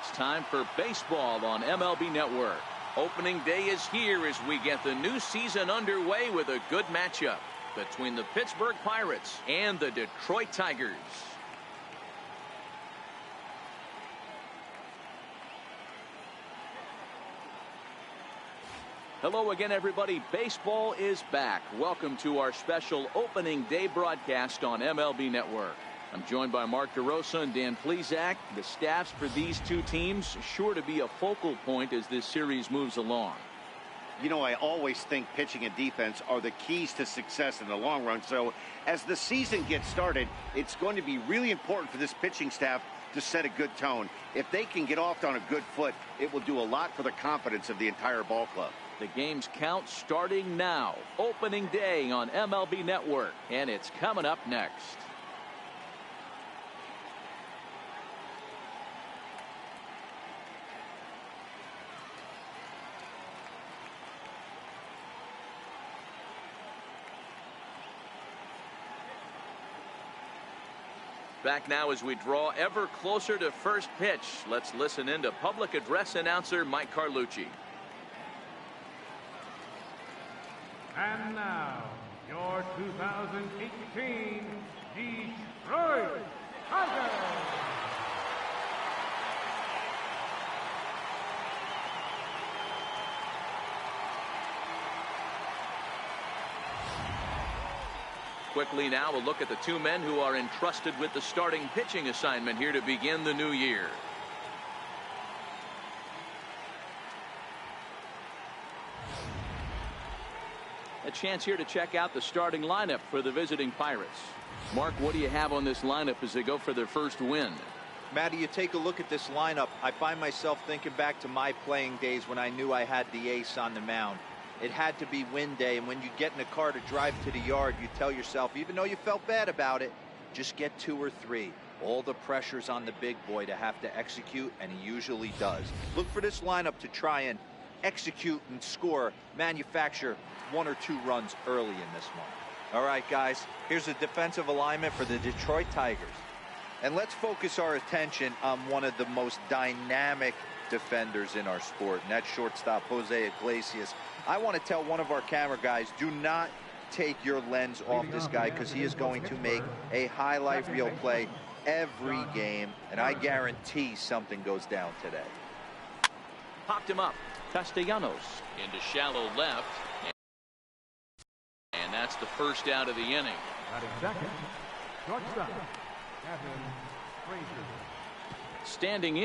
It's time for baseball on MLB Network. Opening day is here as we get the new season underway with a good matchup between the Pittsburgh Pirates and the Detroit Tigers. Hello again, everybody. Baseball is back. Welcome to our special opening day broadcast on MLB Network. I'm joined by Mark DeRosa and Dan Plesac. The staffs for these two teams sure to be a focal point as this series moves along. You know, I always think pitching and defense are the keys to success in the long run. So as the season gets started, it's going to be really important for this pitching staff to set a good tone. If they can get off on a good foot, it will do a lot for the confidence of the entire ball club. The game's count starting now. Opening day on MLB Network, and it's coming up next. Back now as we draw ever closer to first pitch. Let's listen in to public address announcer Mike Carlucci. And now, your 2018 Detroit Tigers. Quickly now, a look at the two men who are entrusted with the starting pitching assignment here to begin the new year. A chance here to check out the starting lineup for the visiting Pirates. Mark, what do you have on this lineup as they go for their first win? Matty, you take a look at this lineup. I find myself thinking back to my playing days when I knew I had the ace on the mound. It had to be win day, and when you get in a car to drive to the yard, you tell yourself, even though you felt bad about it, just get 2 or 3. All the pressure's on the big boy to have to execute, and he usually does. Look for this lineup to try and execute and score, manufacture 1 or 2 runs early in this one. All right, guys, here's a defensive alignment for the Detroit Tigers. And let's focus our attention on one of the most dynamic defenders in our sport, and that's shortstop Jose Iglesias. I want to tell one of our camera guys, do not take your lens off this guy, because he is going to make a highlight reel play every game, and I guarantee something goes down today. Popped him up. Castellanos into shallow left. And that's the first out of the inning. Second, shortstop, Kevin Frazier. Standing in.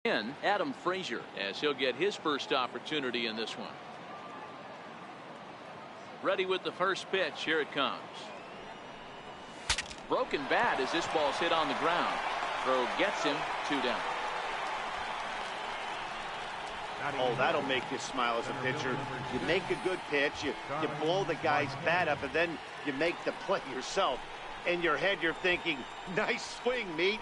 In Adam Frazier as he'll get his first opportunity in this one. Ready with the first pitch. Here it comes. Broken bat as this ball's hit on the ground. Throw gets him 2 down. Oh, that'll make you smile as a pitcher. You make a good pitch, you blow the guy's bat up, and then you make the play yourself. In your head, you're thinking, nice swing, meat.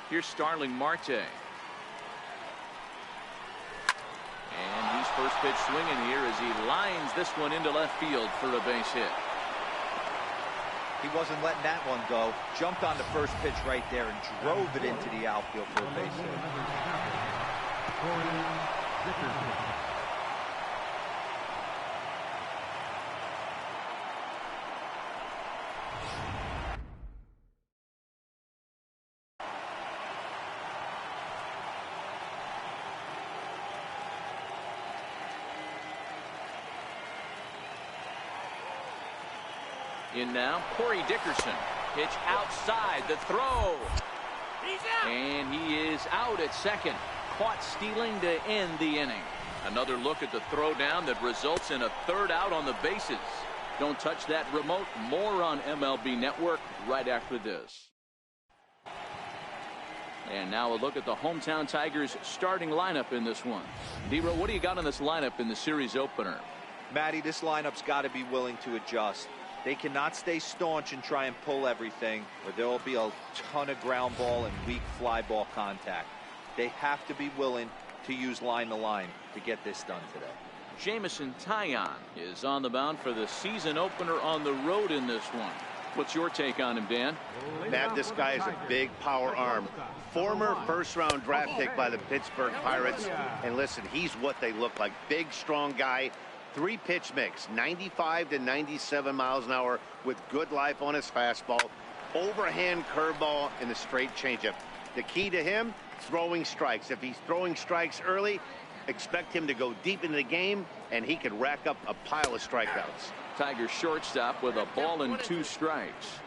Here's Starling Marte. And he's first pitch swinging here as he lines this one into left field for a base hit. He wasn't letting that one go. Jumped on the first pitch right there and drove it into the outfield for a base hit. In now, Corey Dickerson. Pitch outside, the throw. He's out. And he is out at second. Caught stealing to end the inning. Another look at the throw down that results in a third out on the bases. Don't touch that remote. More on MLB Network right after this. And now a look at the hometown Tigers starting lineup in this one. D-Row, what do you got on this lineup in the series opener? Matty, this lineup's got to be willing to adjust. They cannot stay staunch and try and pull everything, or there will be a ton of ground ball and weak fly ball contact. They have to be willing to use line to line to get this done today. Jamison Taillon is on the mound for the season opener on the road in this one. What's your take on him, Dan? Matt, this guy is a big power arm. Former first-round draft pick by the Pittsburgh Pirates. And listen, he's what they look like. Big, strong guy. 3-pitch mix, 95 to 97 miles an hour with good life on his fastball. Overhand curveball and the straight changeup. The key to him, throwing strikes. If he's throwing strikes early, expect him to go deep into the game, and he could rack up a pile of strikeouts. Tigers shortstop with a ball and 2 strikes.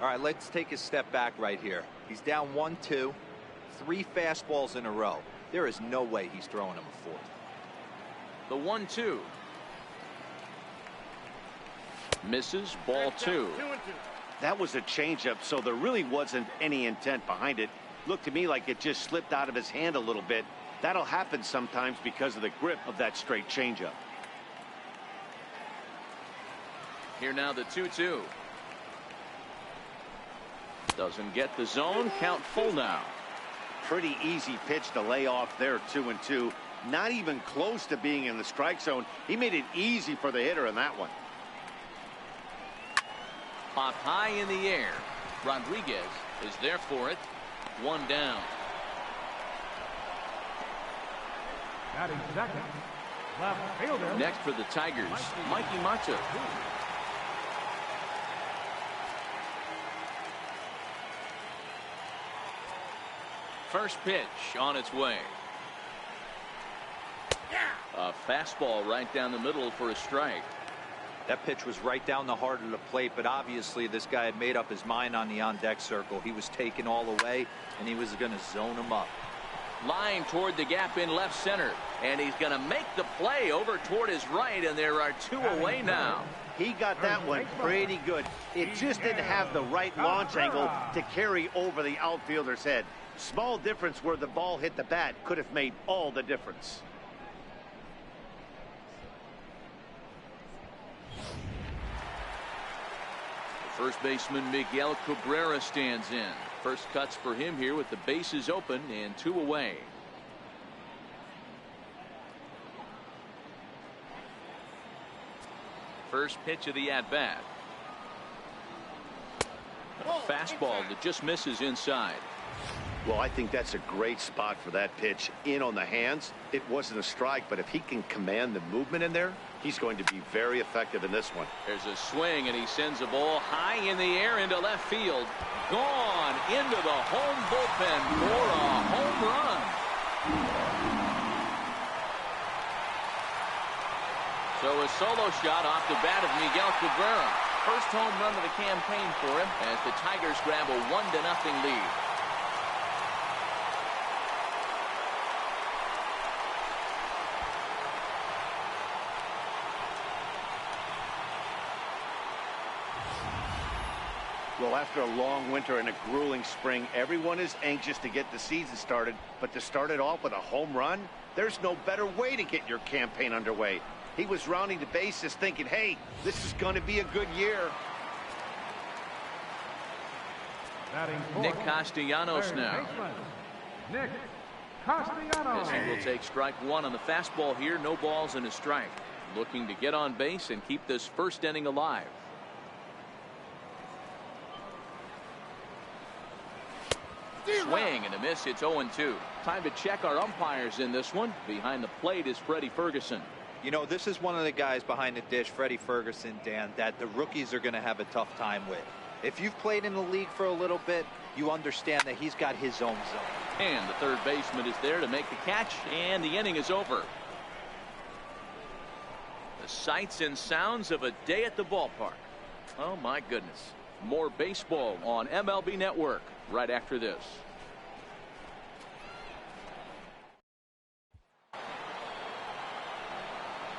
All right, let's take a step back right here. He's down 1-2, 3 fastballs in a row. There is no way he's throwing him a fourth. The 1-2. Misses, ball 2. That was a changeup, so there really wasn't any intent behind it. Looked to me like it just slipped out of his hand a little bit. That'll happen sometimes because of the grip of that straight changeup. Here now the 2-2. Doesn't get the zone. Count full now. Pretty easy pitch to lay off there, 2-2. Not even close to being in the strike zone. He made it easy for the hitter in that one. Pop high in the air. Rodriguez is there for it. 1 down. Batting second, left fielder. Next for the Tigers, Mikey Macho. First pitch on its way. A fastball right down the middle for a strike. That pitch was right down the heart of the plate, but obviously this guy had made up his mind on the on-deck circle. He was taken all the way, and he was going to zone him up. Line toward the gap in left center, and he's going to make the play over toward his right, and there are 2 away now. He got that one pretty good. It just didn't have the right launch angle to carry over the outfielder's head. Small difference where the ball hit the bat could have made all the difference. First baseman Miguel Cabrera stands in. First cuts for him here with the bases open and 2 away. First pitch of the at-bat. Fastball that just misses inside. Well, I think that's a great spot for that pitch. In on the hands. It wasn't a strike, but if he can command the movement in there, he's going to be very effective in this one. There's a swing, and he sends a ball high in the air into left field. Gone into the home bullpen for a home run. So a solo shot off the bat of Miguel Cabrera. First home run of the campaign for him as the Tigers grab a 1-0 lead. Well, after a long winter and a grueling spring, everyone is anxious to get the season started. But to start it off with a home run, there's no better way to get your campaign underway. He was rounding the bases thinking, hey, this is going to be a good year. Nick Castellanos now. Nick Castellanos. As he will take strike 1 on the fastball here. No balls and a strike. Looking to get on base and keep this first inning alive. Swing and a miss. It's 0-2. Time to check our umpires in this one. Behind the plate is Freddie Ferguson. You know, this is one of the guys behind the dish, Freddie Ferguson, Dan, that the rookies are going to have a tough time with. If you've played in the league for a little bit, you understand that he's got his own zone. And the third baseman is there to make the catch, and the inning is over. The sights and sounds of a day at the ballpark. Oh, my goodness. More baseball on MLB Network right after this.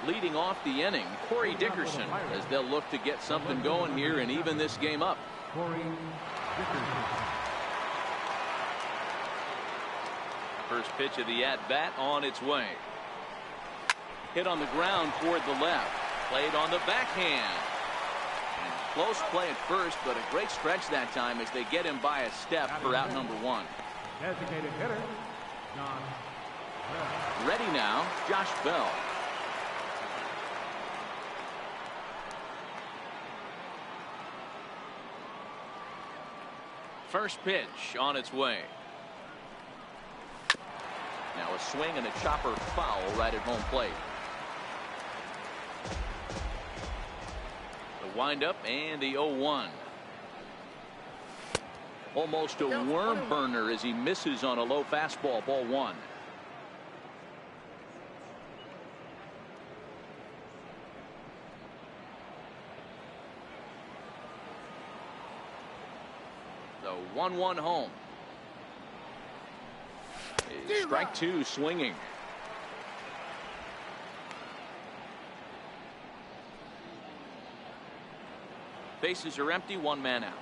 Leading off the inning, Corey Dickerson, as they'll look to get something going here and even this game up. Corey Dickerson. First pitch of the at-bat on its way. Hit on the ground toward the left. Played on the backhand. And close play at first, but a great stretch that time as they get him by a step for out number one. Designated hitter, John Bell. Ready now, Josh Bell. First pitch on its way. Now a swing and a chopper foul right at home plate. The windup and the 0-1. Almost a worm burner as he misses on a low fastball, ball one. The 1-1 home. Strike two swinging. Bases are empty, one man out.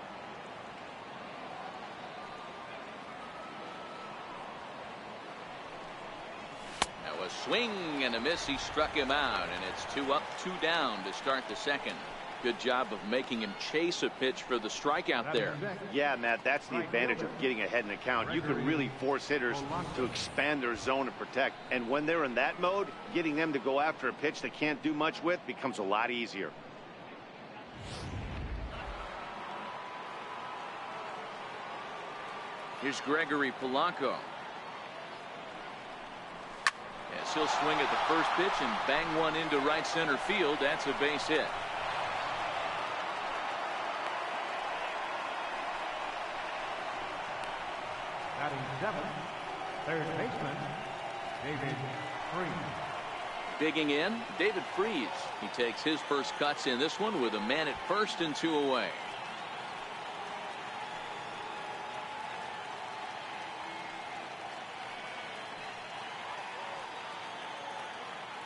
Now a swing and a miss. He struck him out, and it's 2 up, 2 down to start the second. Good job of making him chase a pitch for the strikeout there. Yeah, Matt, that's the advantage of getting ahead in the count. You can really force hitters to expand their zone and protect. And when they're in that mode, getting them to go after a pitch they can't do much with becomes a lot easier. Here's Gregory Polanco. Yes, he'll swing at the first pitch and bang one into right center field. That's a base hit. Batting seventh, third baseman, David Freese. Digging in, David Freese. He takes his first cuts in this one with a man at first and 2 away.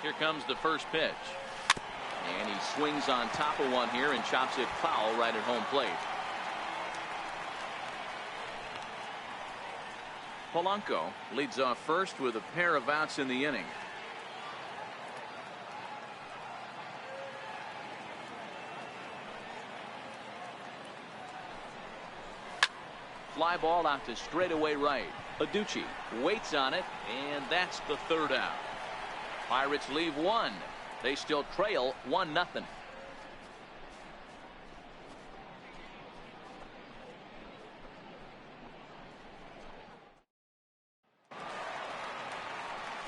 Here comes the first pitch. And he swings on top of one here and chops it foul right at home plate. Polanco leads off first with a pair of outs in the inning. Fly ball out to straightaway right. Aducci waits on it, and that's the third out. Pirates leave one. They still trail 1-0.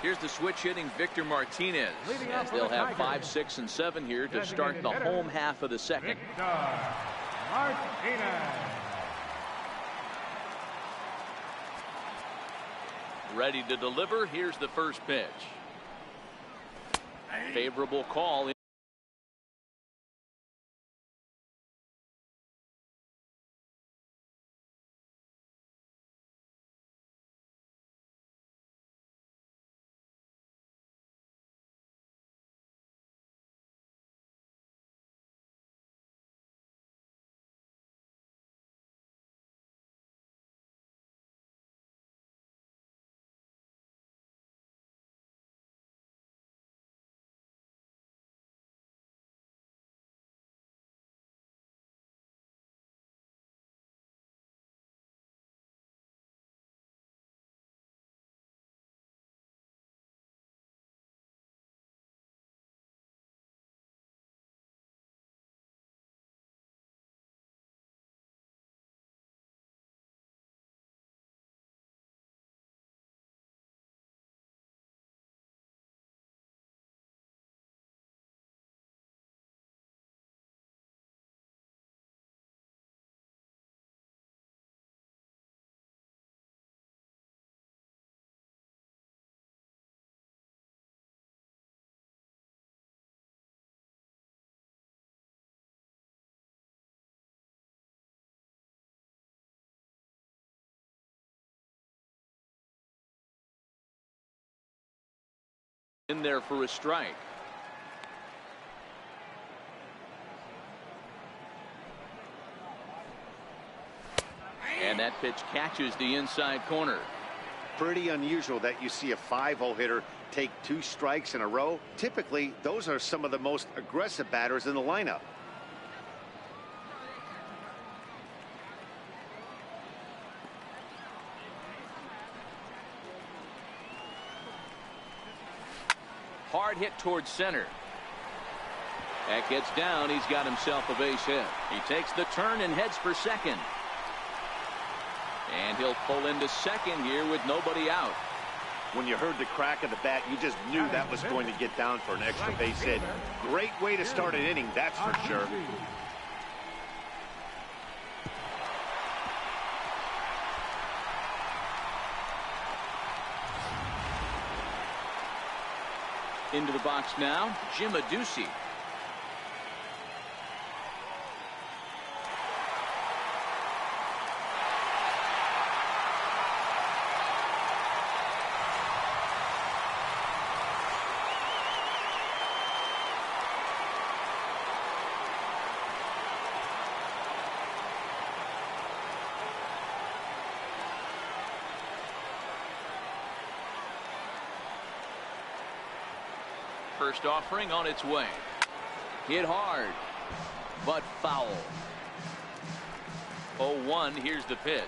Here's the switch hitting Victor Martinez, as they'll have 5, 6, and 7 here to start the home half of the second. Victor Martinez. Ready to deliver. Here's the first pitch. Favorable call. In there for a strike. And that pitch catches the inside corner. Pretty unusual that you see a 5-hole hitter take 2 strikes in a row. Typically, those are some of the most aggressive batters in the lineup. Hard hit towards center. That gets down. He's got himself a base hit. He takes the turn and heads for second. And he'll pull into second here with nobody out. When you heard the crack of the bat, you just knew that was going to get down for an extra base hit. Great way to start an inning, that's for sure. Into the box now, Jim Adduci. First offering on its way. Hit hard, but foul. 0-1. Here's the pitch.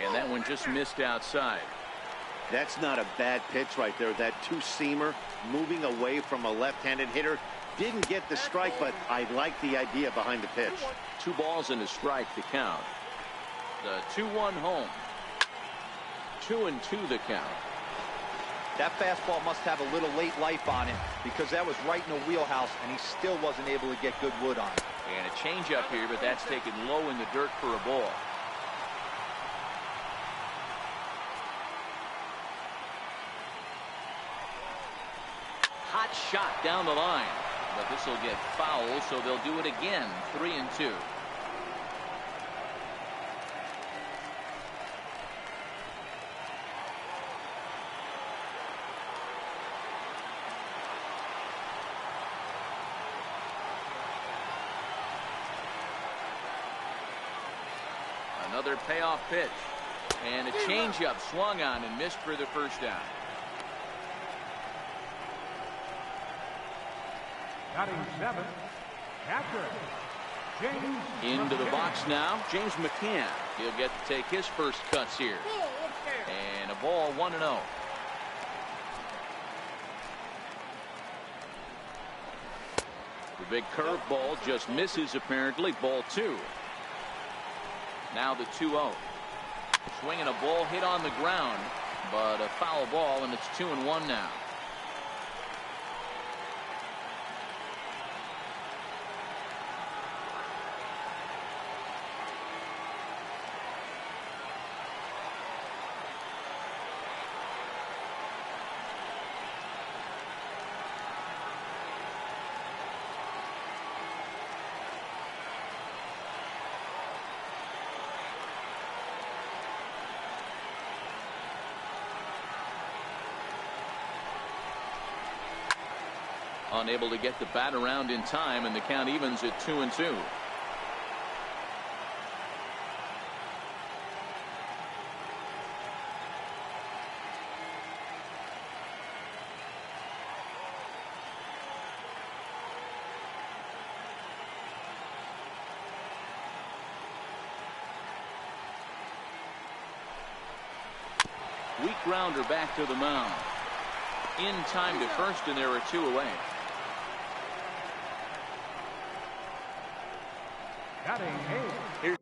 And that one just missed outside. That's not a bad pitch right there. That 2-seamer moving away from a left-handed hitter. Didn't get the strike, but I like the idea behind the pitch. 2 balls and a strike to count. The 2-1 home. 2-2 the count. That fastball must have a little late life on it because that was right in the wheelhouse and he still wasn't able to get good wood on it. And a changeup here, but that's taken low in the dirt for a ball. Hot shot down the line, but this will get foul, so they'll do it again. 3-2. Another payoff pitch. And a changeup swung on and missed for the first down. Batting 7th, catcher, James Into the McCann. box now, James McCann. He'll get to take his first cuts here. And a ball, 1-0. The big curveball just misses apparently. Ball 2. Now the 2-0. Swinging a ball hit on the ground, but a foul ball, and it's 2-1 now. Unable to get the bat around in time, and the count evens at 2-2. Weak grounder back to the mound. In time to first, and there are 2 away. Batting 8th, Here's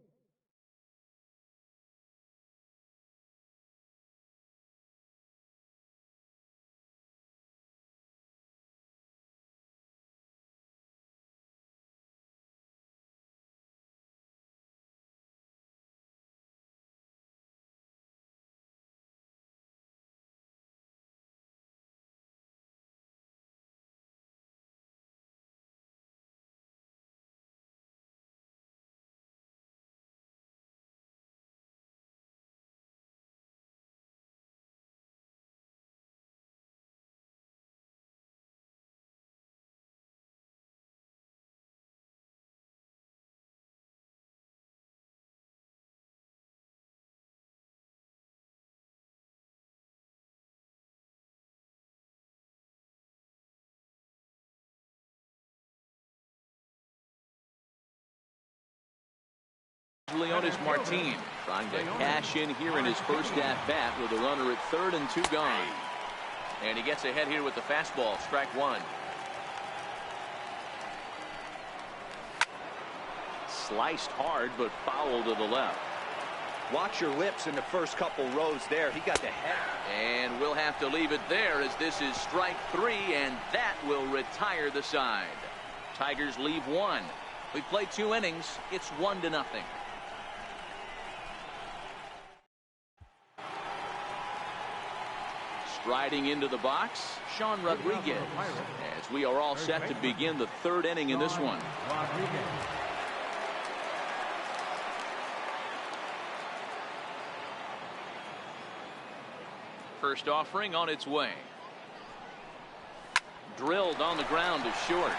Leonis Martin trying to cash in here in his first at-bat with a runner at third and 2 gone. And he gets ahead here with the fastball, strike one. Sliced hard, but foul to the left. Watch your lips in the first couple rows there. He got the head. And we'll have to leave it there as this is strike 3, and that will retire the side. Tigers leave 1. We played 2 innings. It's 1-0. Striding into the box, Sean Rodriguez, as we are all set to begin the 3rd inning in this one. First offering on its way. Drilled on the ground to short.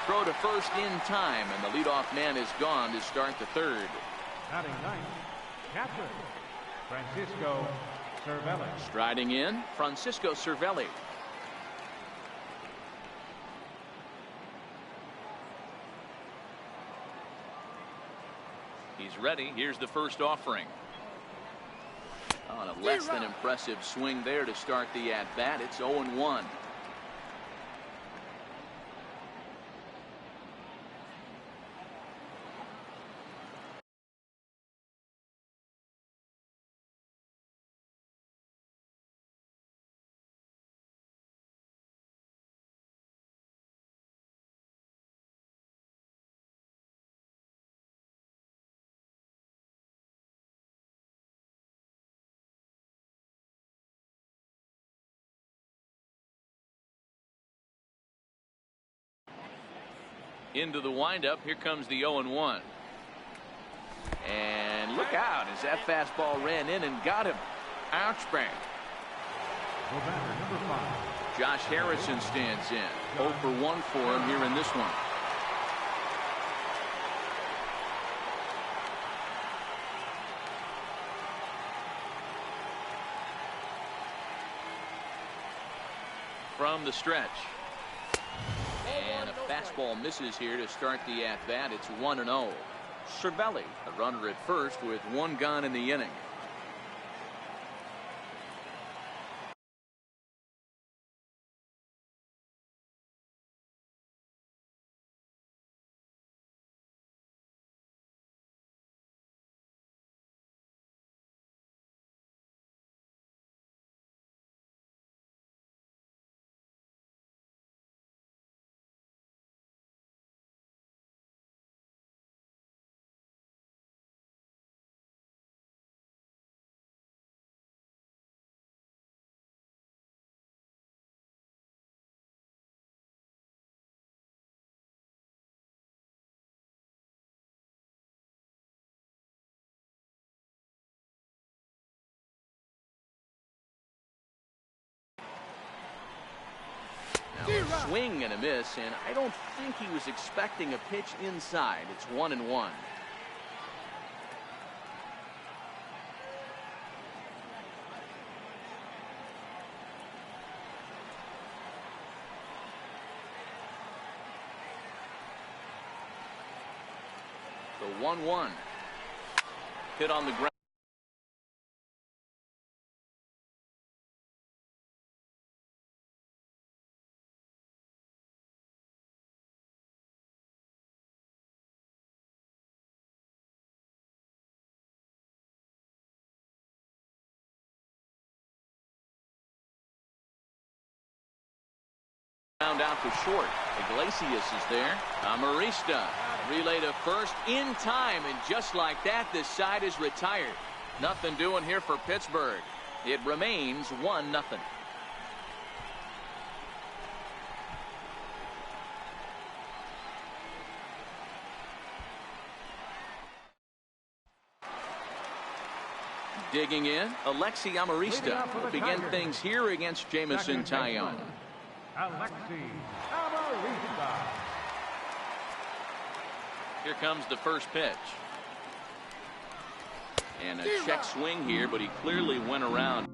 Throw to first in time, and the leadoff man is gone to start the 3rd. Batting ninth, catcher, Francisco Cervelli. Striding in, Francisco Cervelli. He's ready. Here's the first offering. On a less than impressive swing there to start the at-bat. It's 0-1. Into the windup. Here comes the 0-1. And look out as that fastball ran in and got him. Ouch bang. Number 5. Josh Harrison stands in. 0 for 1 for him here in this one. From the stretch. And a fastball misses here to start the at-bat. It's 1-0. Cervelli, a runner at first with 1 gone in the inning. Now a swing and a miss, and I don't think he was expecting a pitch inside. It's 1-1. The 1-1. Hit on the ground. Out to short. Iglesias is there. Amarista relay to first in time, and just like that, this side is retired. Nothing doing here for Pittsburgh. It remains 1-0. Digging in, Alexi Amarista will begin things here against Jamison Tyone. Alexi Amarista. Here comes the first pitch. And a check swing here, but he clearly went around.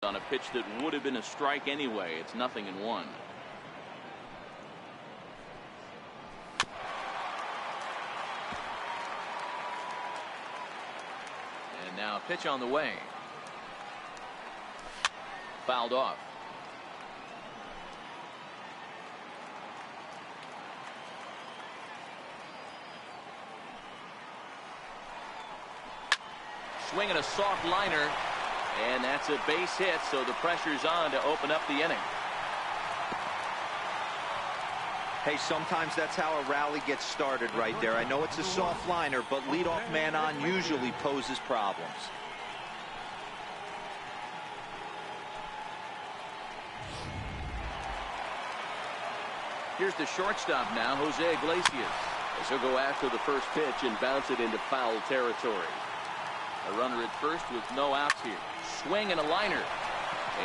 on a pitch that would have been a strike anyway. It's 0-1. And now a pitch on the way. Fouled off. Swinging a soft liner, and that's a base hit, so the pressure's on to open up the inning. Hey, sometimes that's how a rally gets started right there. I know it's a soft liner, but leadoff man on usually poses problems. Here's the shortstop now, Jose Iglesias. As he'll go after the first pitch and bounce it into foul territory. A runner at first with no outs here. Swing and a liner.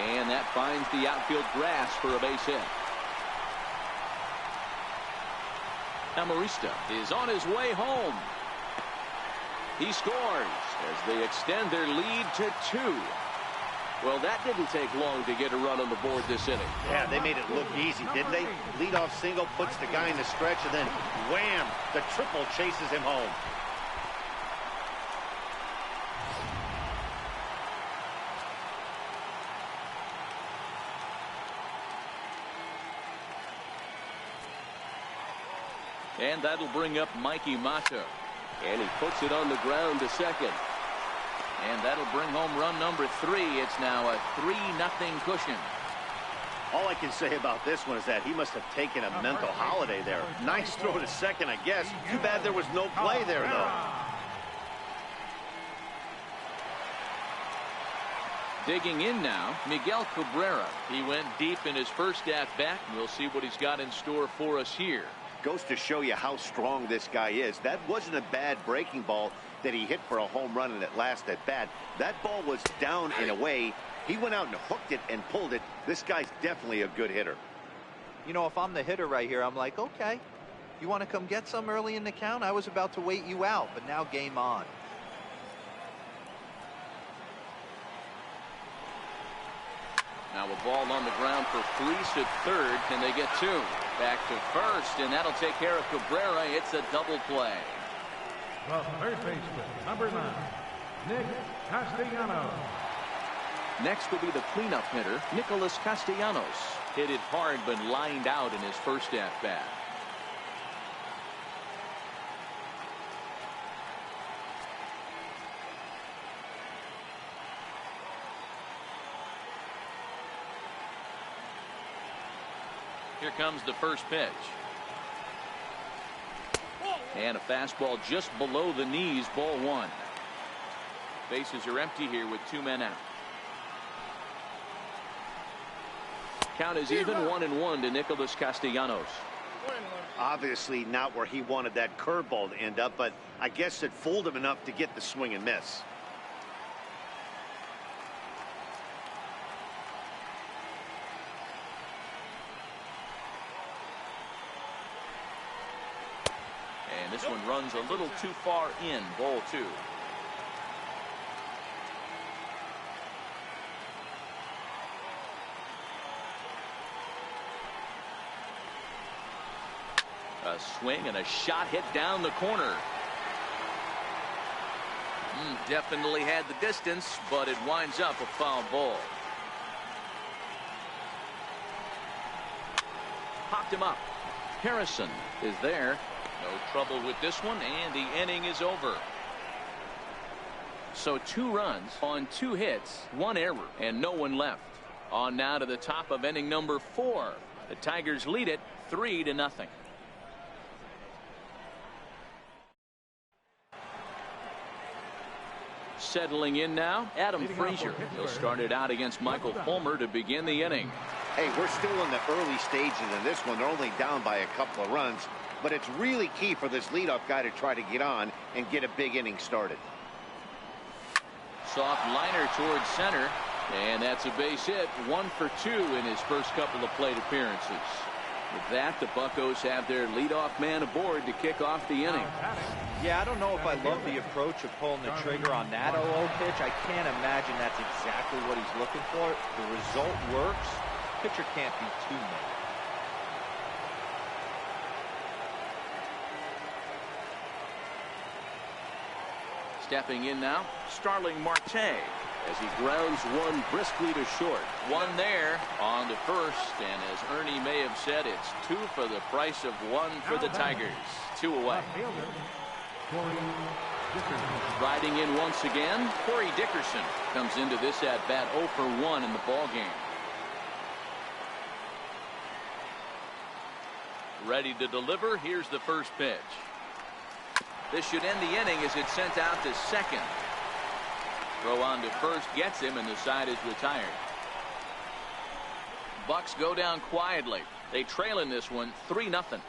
And that finds the outfield grass for a base hit. Amarista is on his way home. He scores as they extend their lead to 2. Well, that didn't take long to get a run on the board this inning. Yeah, they made it look easy, didn't they? Leadoff single puts the guy in the stretch, and then wham, the triple chases him home. And that'll bring up Mikey Mata. And he puts it on the ground to second. And that'll bring home run number 3. It's now a 3-0 cushion. All I can say about this one is that he must have taken a mental holiday there. Nice throw to second, I guess. Too bad there was no play there, though. Digging in now, Miguel Cabrera. He went deep in his first at-bat. We'll see what he's got in store for us here. Goes to show you how strong this guy is. That wasn't a bad breaking ball that he hit for a home run in that last at bat. That ball was down in a way. He went out and hooked it and pulled it. This guy's definitely a good hitter. You know, if I'm the hitter right here, I'm like, okay, you want to come get some early in the count? I was about to wait you out, but now game on. Now a ball on the ground for Fleece at third. Can they get 2? Back to first, and that'll take care of Cabrera. It's a double play. The third baseman, number 9, Nick Castellanos. Next will be the cleanup hitter, Nicholas Castellanos. Hit it hard, but lined out in his first at-bat. Here comes the first pitch. And a fastball just below the knees, ball 1. Bases are empty here with 2 men out. Count is even, 1-1 to Nicholas Castellanos. Obviously not where he wanted that curveball to end up, but I guess it fooled him enough to get the swing and miss. This one runs a little too far in, ball 2. A swing and a shot hit down the corner. Definitely had the distance, but it winds up a foul ball. Popped him up. Harrison is there. No trouble with this one, and the inning is over. So 2 runs on 2 hits, 1 error, and no one left. On now to the top of inning number 4. The Tigers lead it 3-0. Settling in now, Adam Frazier. He'll start it out against Michael Fulmer to begin the inning. Hey, we're still in the early stages of this one. They're only down by a couple of runs. But it's really key for this leadoff guy to try to get on and get a big inning started. Soft liner towards center, and that's a base hit. 1 for 2 in his first couple of plate appearances. With that, the Buccos have their leadoff man aboard to kick off the inning. Yeah, I don't know if I love the approach of pulling the trigger on that 0-0 pitch. I can't imagine that's exactly what he's looking for. The result works. Pitcher can't be too mad. Stepping in now, Starling Marte, as he grounds one briskly to short. One there on to first, and as Ernie may have said, it's 2 for the price of 1 for the Tigers. 2 away. Riding in once again, Corey Dickerson comes into this at bat 0 for 1 in the ball game. Ready to deliver. Here's the first pitch. This should end the inning as it's sent out to second. Throw on to first gets him, and the side is retired. Bucks go down quietly. They trail in this one 3-0.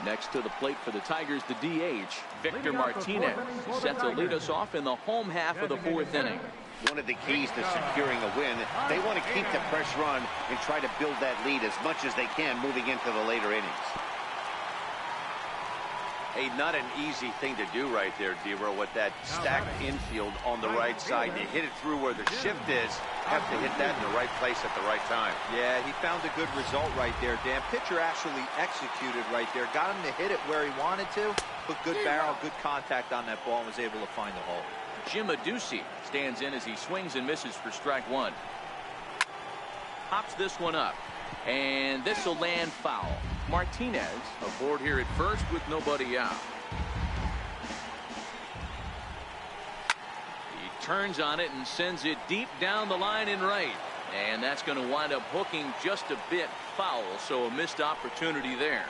Next to the plate for the Tigers, the DH, Victor Martinez, set to lead us off in the home half of the 4th inning. One of the keys to securing a win, they want to keep the pressure on and try to build that lead as much as they can moving into the later innings. Hey, not an easy thing to do right there, Dero, with that stacked infield on the right side. You hit it through where the shift is, have to hit that in the right place at the right time. Yeah, he found a good result right there, Dan. Pitcher actually executed right there. Got him to hit it where he wanted to. Put good barrel, good contact on that ball, and was able to find the hole. Jim Adduci stands in as he swings and misses for strike 1. Pops this one up, and this will land foul. Martinez aboard here at first with nobody out. He turns on it and sends it deep down the line in right, and that's going to wind up hooking just a bit foul, so a missed opportunity there.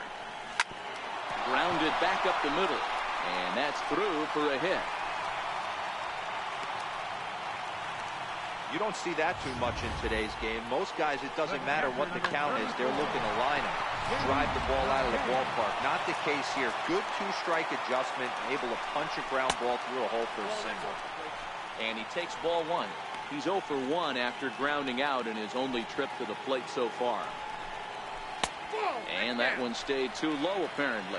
Grounded back up the middle, and that's through for a hit. You don't see that too much in today's game. Most guys, it doesn't matter what the count is. They're looking to line him, drive the ball out of the ballpark. Not the case here. Good 2-strike adjustment, able to punch a ground ball through a hole for a single. And he takes ball 1. He's 0 for 1 after grounding out in his only trip to the plate so far. And that one stayed too low, apparently.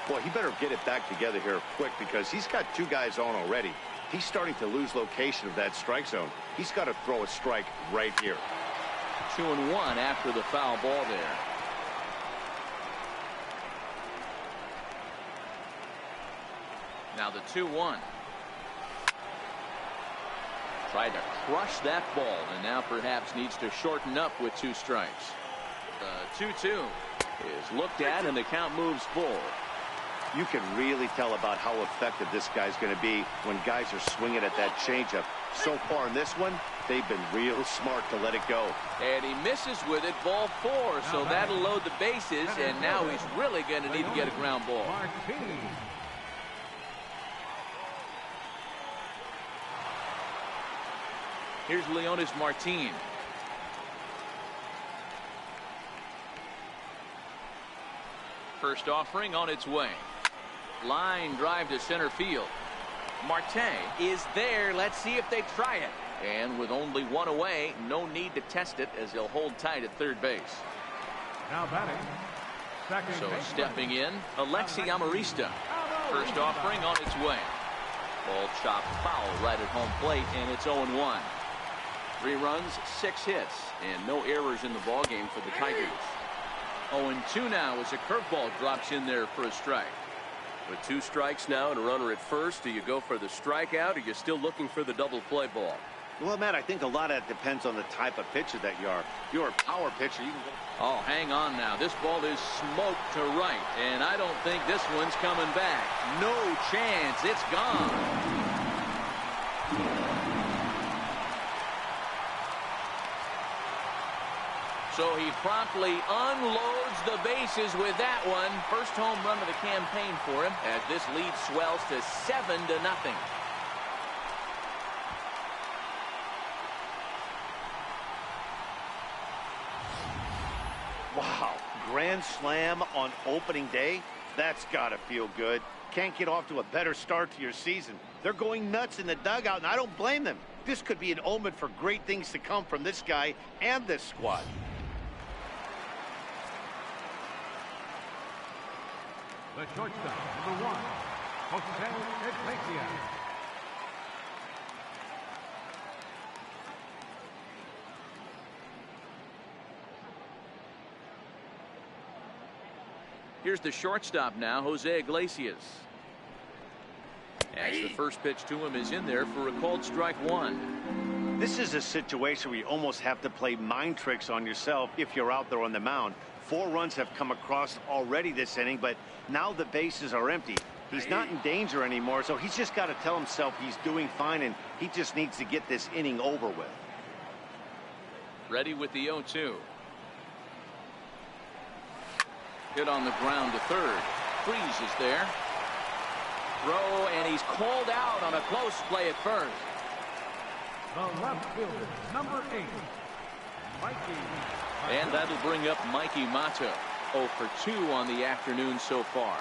Boy, he better get it back together here quick because he's got 2 guys on already. He's starting to lose location of that strike zone. He's got to throw a strike right here. 2-1 after the foul ball there. Now the 2-1. Tried to crush that ball, and now perhaps needs to shorten up with 2 strikes. The 2-2 is looked at, and the count moves full. You can really tell about how effective this guy's going to be when guys are swinging at that changeup. So far in this one, they've been real smart to let it go. And he misses with it, ball 4, so that'll load the bases, and now he's really going to need to get a ground ball. Here's Leonis Martin. First offering on its way. Line drive to center field. Marte is there. Let's see if they try it. And with only 1 away, no need to test it as he'll hold tight at third base. Now batting. So stepping in, Alexi Amarista. First offering on its way. Ball chopped foul right at home plate, and it's 0-1. 3 runs, 6 hits, and no errors in the ballgame for the Tigers. 0-2 now as a curveball drops in there for a strike. With 2 strikes now and a runner at first, do you go for the strikeout, or are you still looking for the double play ball? Well, Matt, I think a lot of that depends on the type of pitcher that you are. If you're a power pitcher, you can go. Oh, hang on now. This ball is smoked to right, and I don't think this one's coming back. No chance. It's gone. So he promptly unloads the bases with that one. First home run of the campaign for him as this lead swells to 7-0. Wow, grand slam on opening day? That's got to feel good. Can't get off to a better start to your season. They're going nuts in the dugout, and I don't blame them. This could be an omen for great things to come from this guy and this squad. The shortstop, number 1, Jose Iglesias. Here's the shortstop now, Jose Iglesias. As the first pitch to him is in there for a called strike 1. This is a situation where you almost have to play mind tricks on yourself if you're out there on the mound. 4 runs have come across already this inning, but now the bases are empty. He's not in danger anymore, so he's just got to tell himself he's doing fine, and he just needs to get this inning over with. Ready with the 0-2. Hit on the ground to third. Freeze is there. Throw, and he's called out on a close play at first. The left fielder, number 8, Mikey. And that'll bring up Mikey Motto. 0 for 2 on the afternoon so far.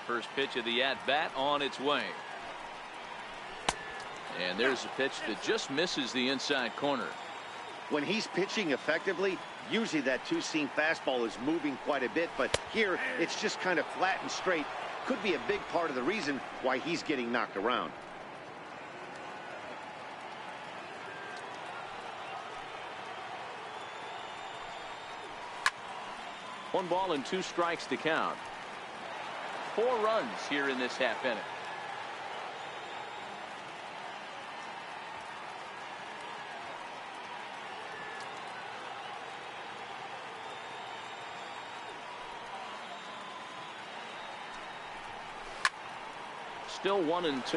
First pitch of the at-bat on its way. And there's a pitch that just misses the inside corner. When he's pitching effectively, usually that two-seam fastball is moving quite a bit, but here it's just kind of flat and straight. Could be a big part of the reason why he's getting knocked around. One ball and 2 strikes to count. 4 runs here in this half inning. Still 1-2.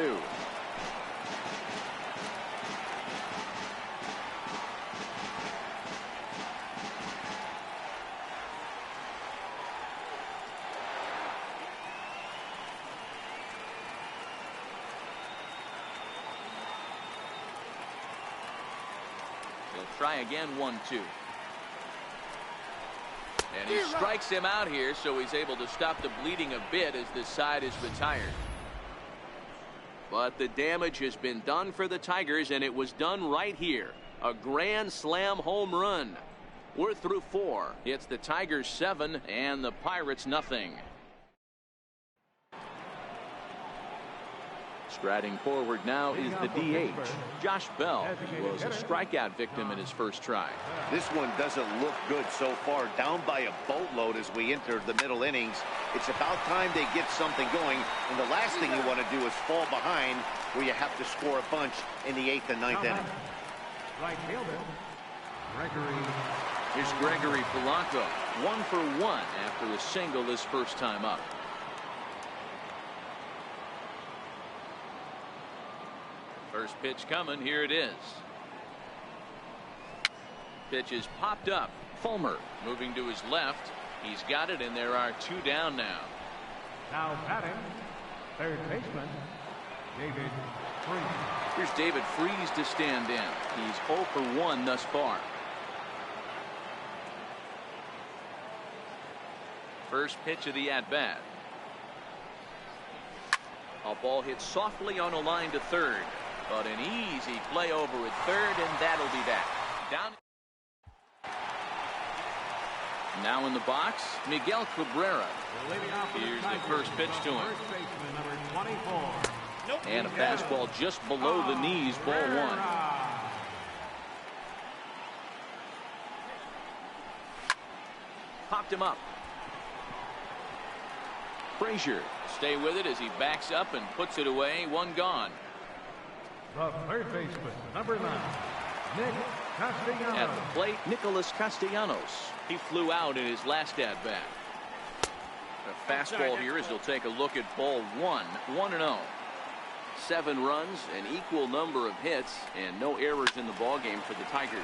He'll try again, 1-2. And he strikes him out here, so he's able to stop the bleeding a bit as the side is retired. But the damage has been done for the Tigers, and it was done right here. A grand slam home run. We're through 4. It's the Tigers 7 and the Pirates nothing. Striding forward now is the DH, Josh Bell, who was a strikeout victim in his first try. This one doesn't look good so far. Down by a boatload as we enter the middle innings. It's about time they get something going, and the last thing you want to do is fall behind where you have to score a bunch in the 8th and 9th inning. Right fielder, Gregory. Here's Gregory Polanco, 1 for 1 after a single his first time up. First pitch coming, here it is. Pitch is popped up. Fulmer moving to his left. He's got it, and there are 2 down now. Now batting, third baseman, David Freese. Here's David Freese to stand in. He's 0 for 1 thus far. First pitch of the at-bat. A ball hit softly on a line to third. But an easy play over at third, and that'll be that. Down. Now in the box, Miguel Cabrera. Here's the first pitch to him. And a fastball just below the knees, ball 1. Popped him up. Frazier, stay with it as he backs up and puts it away. 1 gone. The third baseman, number 9, Nick Castellanos. At the plate, Nicholas Castellanos. He flew out in his last at-bat. A fastball here as he'll take a look at ball 1. 1-0. 7 runs, an equal number of hits, and no errors in the ballgame for the Tigers.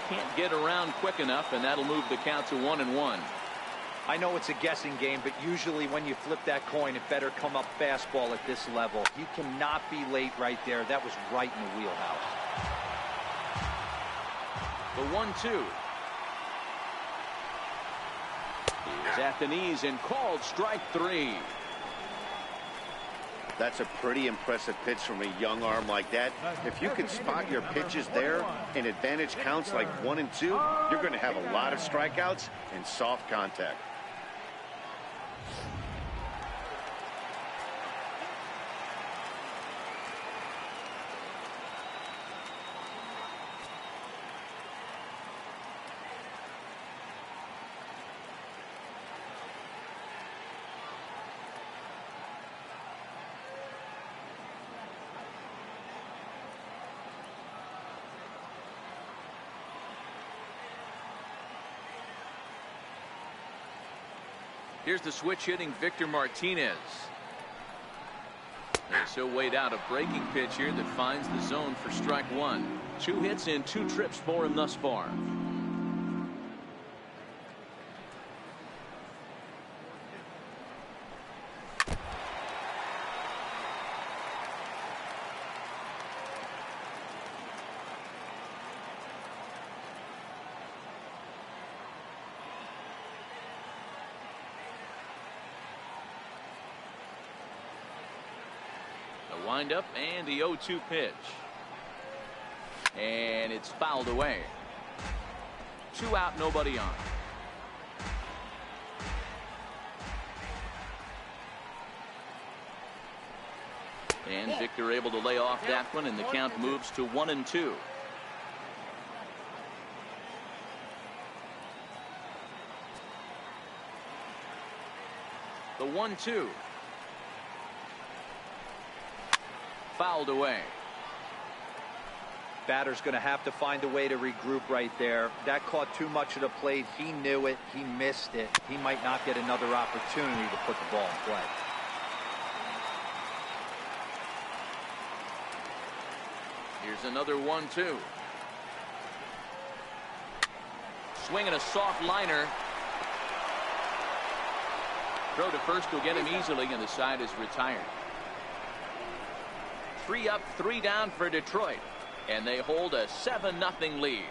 Can't get around quick enough, and that'll move the count to 1-1. I know it's a guessing game, but usually when you flip that coin, it better come up fastball at this level. You cannot be late right there. That was right in the wheelhouse. The 1-2. He's at the knees and called strike 3. That's a pretty impressive pitch from a young arm like that. If you can spot your pitches there and advantage counts like 1 and 2, you're going to have a lot of strikeouts and soft contact. Here's the switch hitting Victor Martinez. He's so weighed out a breaking pitch here that finds the zone for strike 1. 2 hits and 2 trips for him thus far. Windup and the 0-2 pitch. And it's fouled away. 2 out, nobody on. And Victor able to lay off that one, and the count moves to 1 and 2. The 1-2. Fouled away. Batter's going to have to find a way to regroup right there. That caught too much of the plate. He knew it. He missed it. He might not get another opportunity to put the ball in play. Here's another 1-2. Swinging a soft liner. Throw to first will get him easily, and the side is retired. 3 up, 3 down for Detroit, and they hold a 7-0 lead.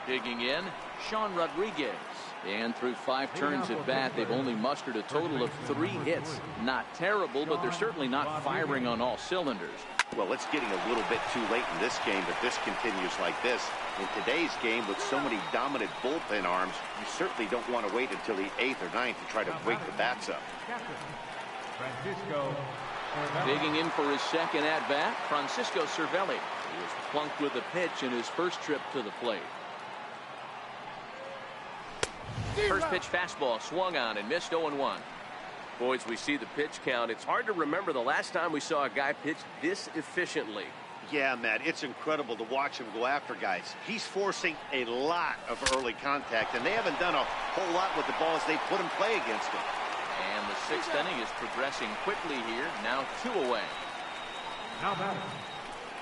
Digging in, Sean Rodriguez. And through 5 turns at bat, they've only mustered a total of 3 hits. Not terrible, but they're certainly not firing on all cylinders. Well, it's getting a little bit too late in this game, but this continues like this. In today's game, with so many dominant bullpen arms, you certainly don't want to wait until the 8th or 9th to try to wake the bats up. Digging in for his second at-bat, Francisco Cervelli. He was plunked with a pitch in his first trip to the plate. First pitch fastball swung on and missed 0-1. Boys, we see the pitch count. It's hard to remember the last time we saw a guy pitch this efficiently. Yeah, Matt, it's incredible to watch him go after guys. He's forcing a lot of early contact, and they haven't done a whole lot with the balls they put in play against him. And the 6th inning is progressing quickly here. Now 2 away. Now batting,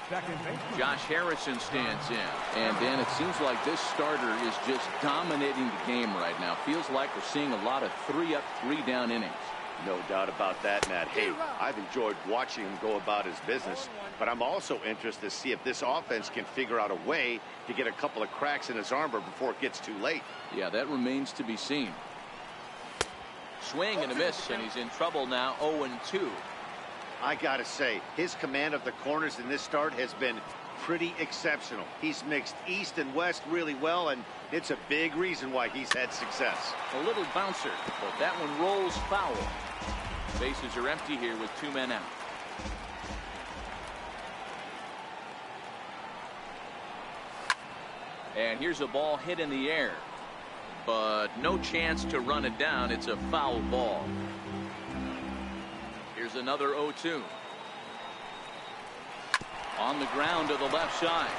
second baseman Josh Harrison stands in. And Dan, it seems like this starter is just dominating the game right now. Feels like we're seeing a lot of 3 up, 3 down innings. No doubt about that, Matt. Hey, I've enjoyed watching him go about his business, but I'm also interested to see if this offense can figure out a way to get a couple of cracks in his armor before it gets too late. Yeah, that remains to be seen. Swing and a miss, and he's in trouble now. 0-2. I gotta say, his command of the corners in this start has been pretty exceptional. He's mixed east and west really well, and it's a big reason why he's had success. A little bouncer, but that one rolls foul. Bases are empty here with 2 men out. And here's a ball hit in the air, but no chance to run it down. It's a foul ball. Here's another 0-2. On the ground to the left side.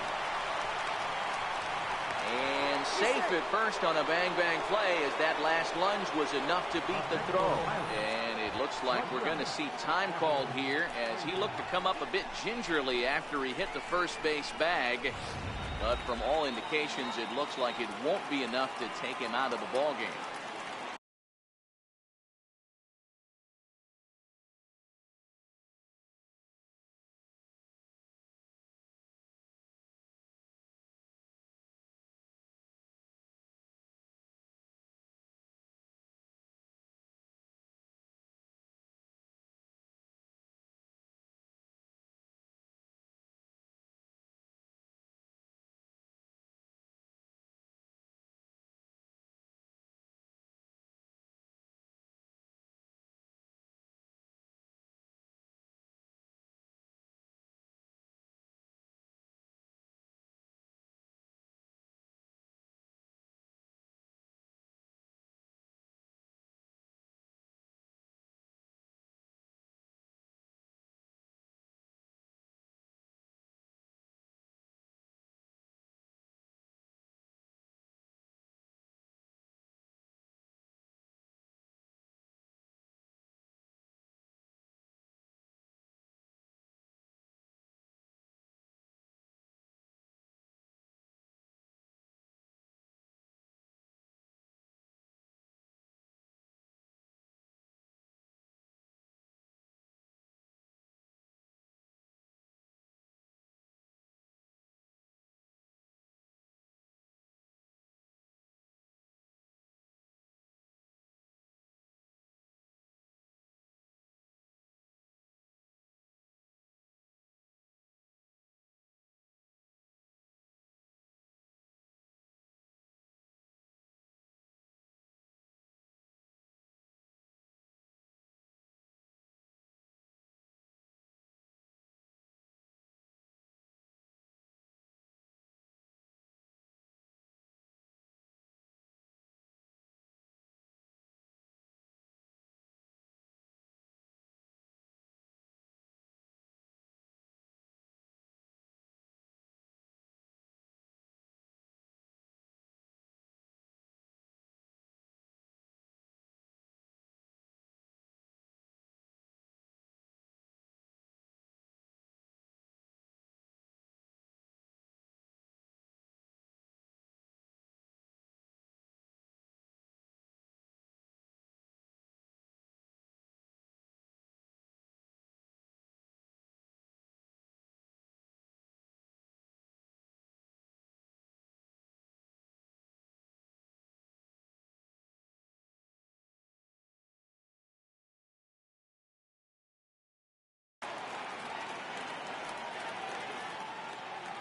And safe at first on a bang-bang play, as that last lunge was enough to beat the throw. And it looks like we're going to see time called here, as he looked to come up a bit gingerly after he hit the first base bag. But from all indications, it looks like it won't be enough to take him out of the ball game.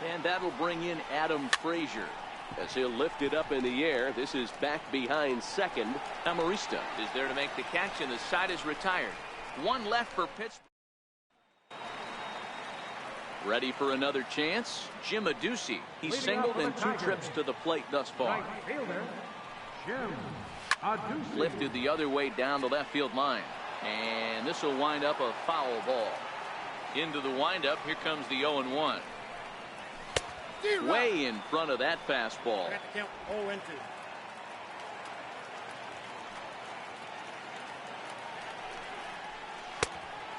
And that'll bring in Adam Frazier. As he'll lift it up in the air. This is back behind second. Amarista is there to make the catch, and the side is retired. One left for Pittsburgh. Ready for another chance. Jim Adduci. He's singled in 2 trips to the plate thus far. Right fielder, Jim Adduci. Lifted the other way down the left field line. And this will wind up a foul ball. Into the windup. Here comes the 0-1. Way in front of that fastball.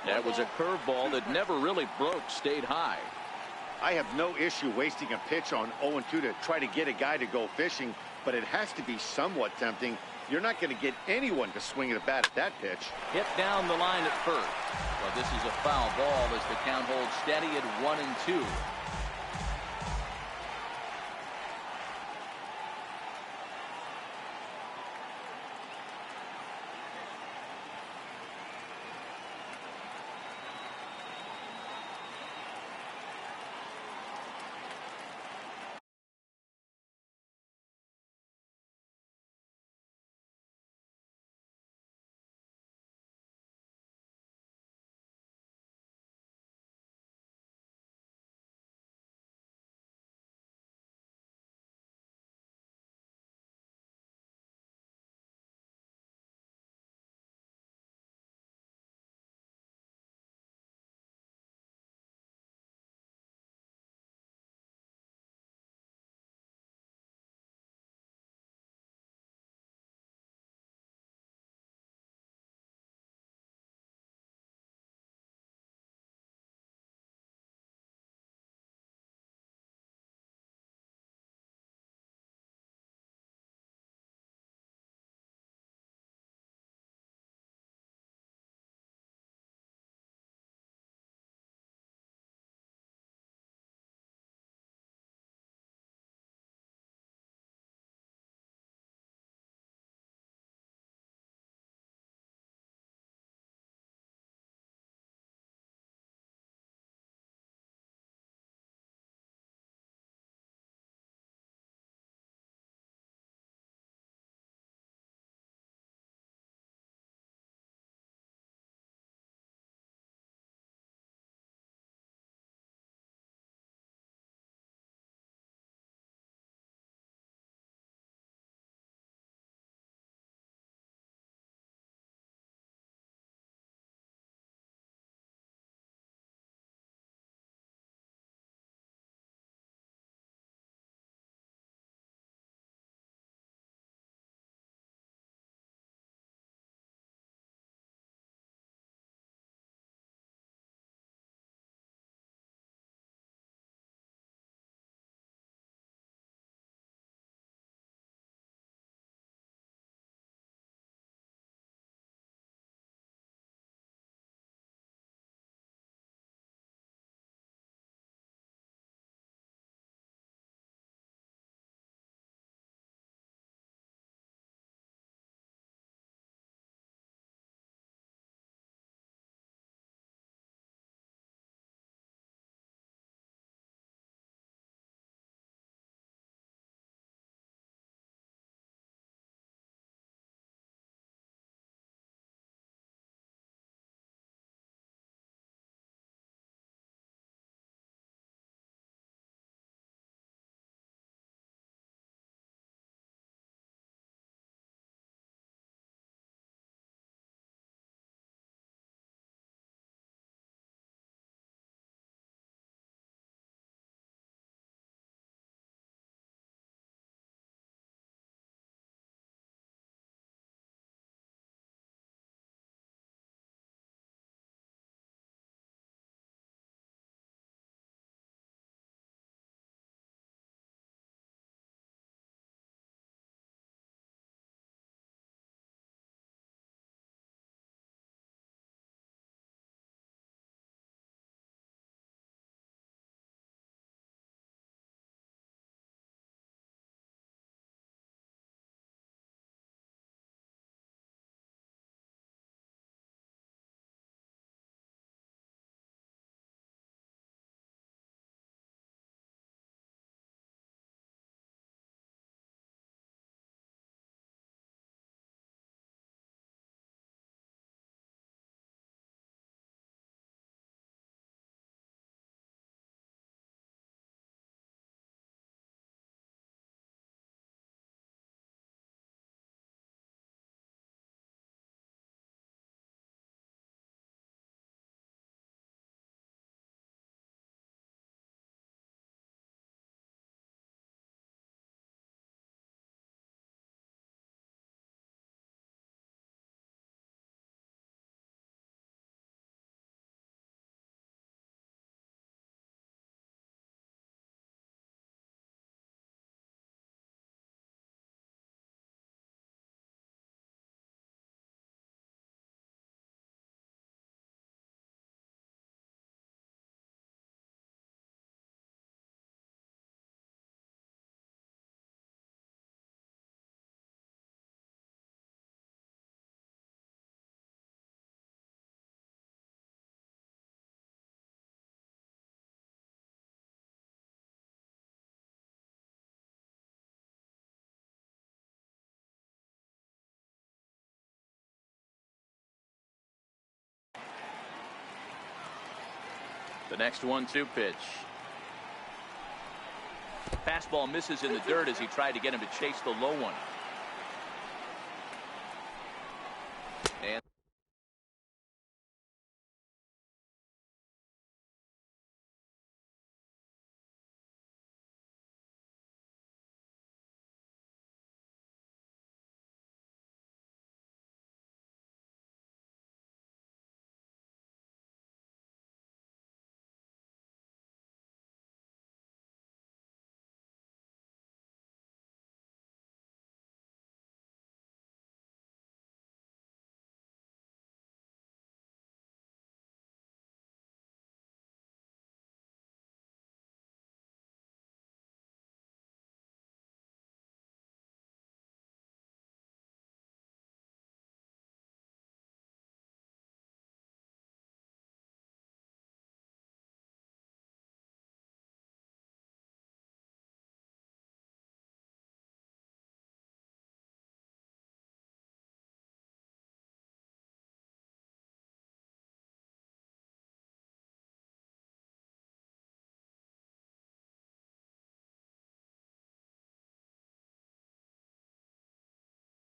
That was a curveball that never really broke, stayed high. I have no issue wasting a pitch on 0-2 to try to get a guy to go fishing, but it has to be somewhat tempting. You're not going to get anyone to swing at a bat at that pitch. Hit down the line at first. Well, this is a foul ball as the count holds steady at 1-2. The next 1-2 pitch. Fastball misses in the dirt as he tried to get him to chase the low one.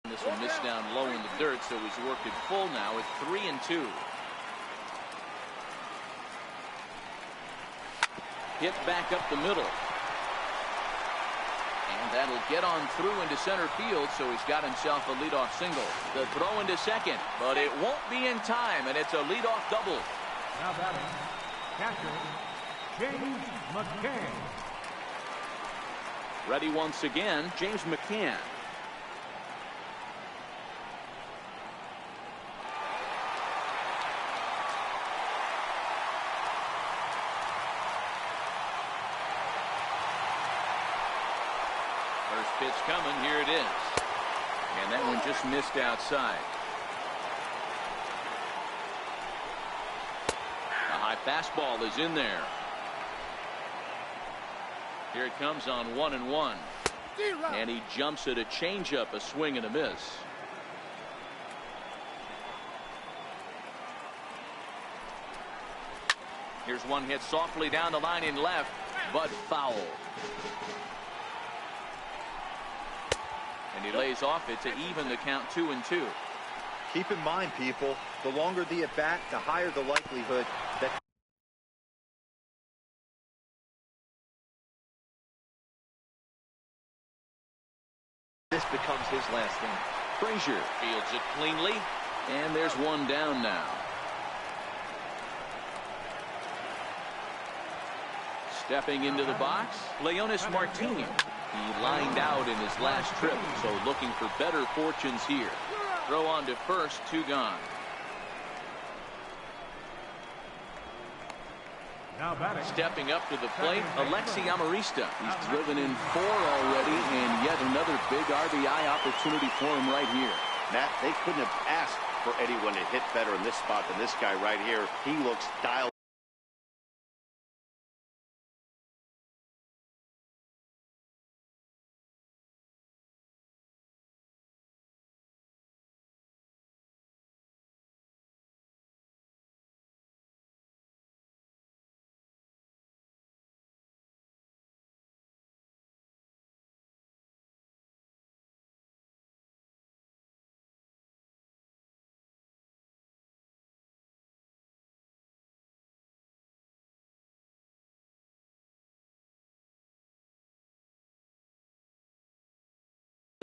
And this will miss down low in the dirt, so he's worked it full now at 3-2. Hit back up the middle. And that'll get on through into center field, so he's got himself a leadoff single. The throw into second, but it won't be in time, and it's a leadoff double. Now batting, catcher, James McCann. Ready once again, James McCann. First pitch coming, here it is. And that one just missed outside. A high fastball is in there. Here it comes on 1-1. And he jumps at a changeup, a swing and a miss. Here's one hit softly down the line in left, but foul. And he lays off it to even the count 2-2. Keep in mind, people, the longer the at bat, the higher the likelihood that this becomes his last inning. Frazier fields it cleanly, and there's one down now. Stepping into the box, Leonis Martin. He lined out in his last trip, so looking for better fortunes here. Throw on to first, 2 gone. Now batting. Stepping up to the plate, Alexi Amarista. He's driven in 4 already, and yet another big RBI opportunity for him right here. Matt, they couldn't have asked for anyone to hit better in this spot than this guy right here. He looks dialed.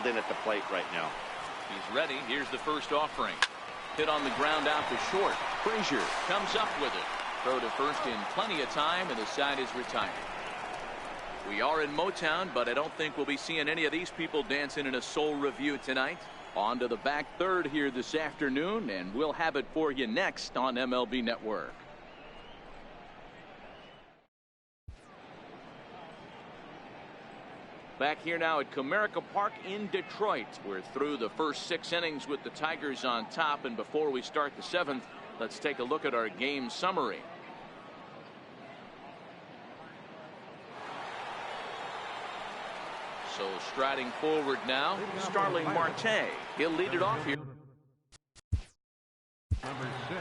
In at the plate right now. He's ready. Here's the first offering. Hit on the ground out to short. Frazier comes up with it. Throw to first in plenty of time, and the side is retired. We are in Motown, but I don't think we'll be seeing any of these people dancing in a soul review tonight. On to the back third here this afternoon, and we'll have it for you next on MLB Network. Back here now at Comerica Park in Detroit. We're through the first 6 innings with the Tigers on top, and before we start the 7th, let's take a look at our game summary. So striding forward now, Starling Marte. He'll lead it off here. Number 6,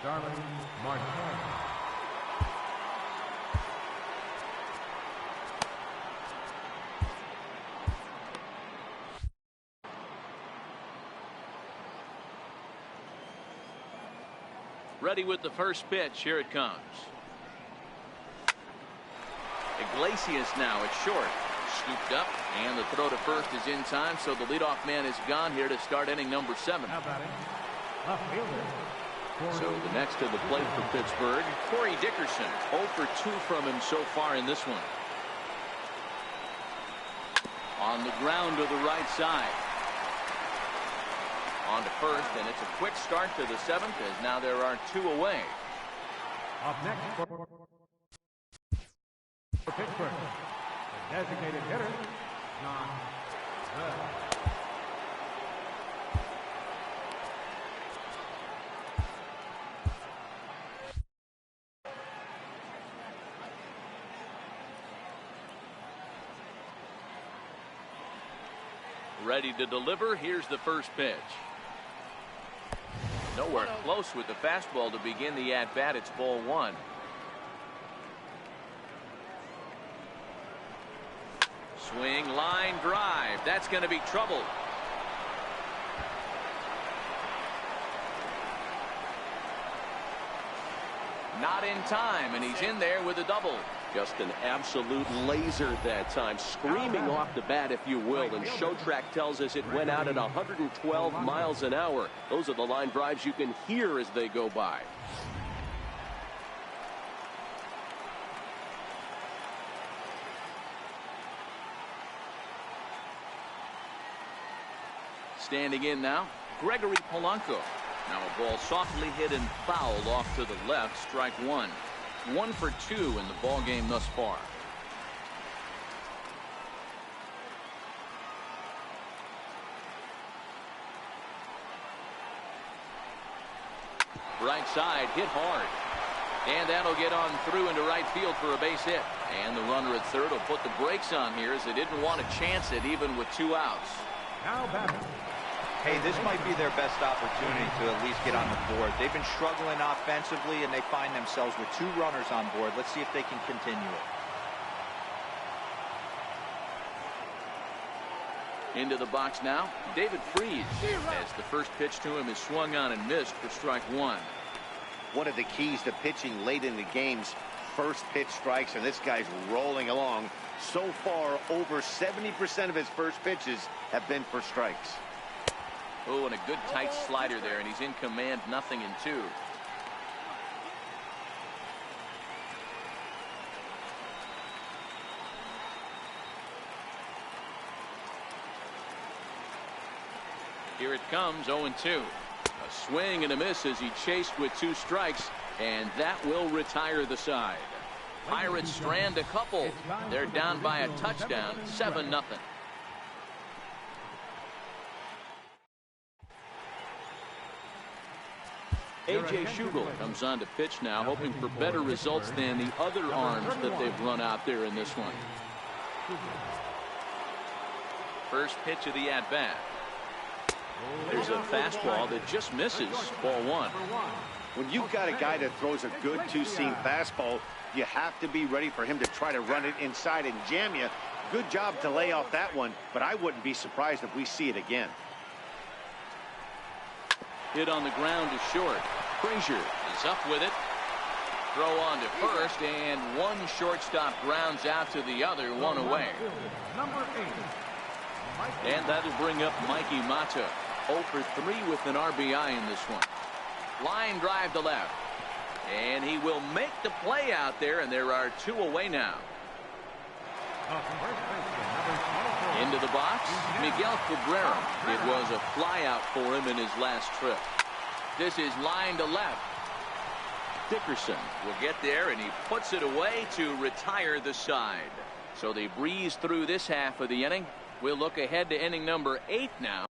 Starling Marte. Ready with the first pitch. Here it comes. Iglesias now at short. Scooped up, and the throw to first is in time, so the leadoff man is gone here to start inning number 7. Now batting, left fielder. So the next to the plate for Pittsburgh, Corey Dickerson. 0 for 2 from him so far in this one. On the ground to the right side. On to first, and it's a quick start to the 7th, as now there are 2 away. Up next for Pittsburgh, the designated hitter, John Good. Ready to deliver. Here's the first pitch. Nowhere close with the fastball to begin the at-bat. It's ball 1. Swing, line, drive. That's going to be trouble. Not in time, and he's in there with a double. Just an absolute laser that time, screaming off the bat, if you will. And Show Track tells us it went out at 112 miles an hour. Those are the line drives you can hear as they go by. Standing in now, Gregory Polanco. Now a ball softly hit and fouled off to the left. Strike 1. 1 for 2 in the ball game thus far. Right side hit hard, and that'll get on through into right field for a base hit. And the runner at third will put the brakes on here, as they didn't want to chance it even with 2 outs. Now batting. Hey, this might be their best opportunity to at least get on the board. They've been struggling offensively, and they find themselves with 2 runners on board. Let's see if they can continue it. Into the box now, David Freese, as the first pitch to him is swung on and missed for strike 1. One of the keys to pitching late in the games, first pitch strikes, and this guy's rolling along. So far, over 70% of his first pitches have been for strikes. Oh, and a good tight slider there, and he's in command, 0-2. Here it comes, 0-2. A swing and a miss as he chased with 2 strikes, and that will retire the side. Pirates strand a couple. They're down by a touchdown, 7-0. A.J. Schugel comes on to pitch now, hoping for better results than the other arms that they've run out there in this one. First pitch of the at-bat. There's a fastball that just misses. Ball 1. When you've got a guy that throws a good 2-seam fastball, you have to be ready for him to try to run it inside and jam you. Good job to lay off that one, but I wouldn't be surprised if we see it again. Hit on the ground is short. Frazier is up with it. Throw on to first, and one shortstop grounds out to the other, 1 away. Number 8. And that'll bring up Mikey Mata. 0 for 3 with an RBI in this one. Line drive to left. And he will make the play out there, and there are 2 away now. Into the box, Miguel Cabrera. It was a flyout for him in his last trip. This is line to left. Dickerson will get there, and he puts it away to retire the side. So they breeze through this half of the inning. We'll look ahead to inning number 8 now.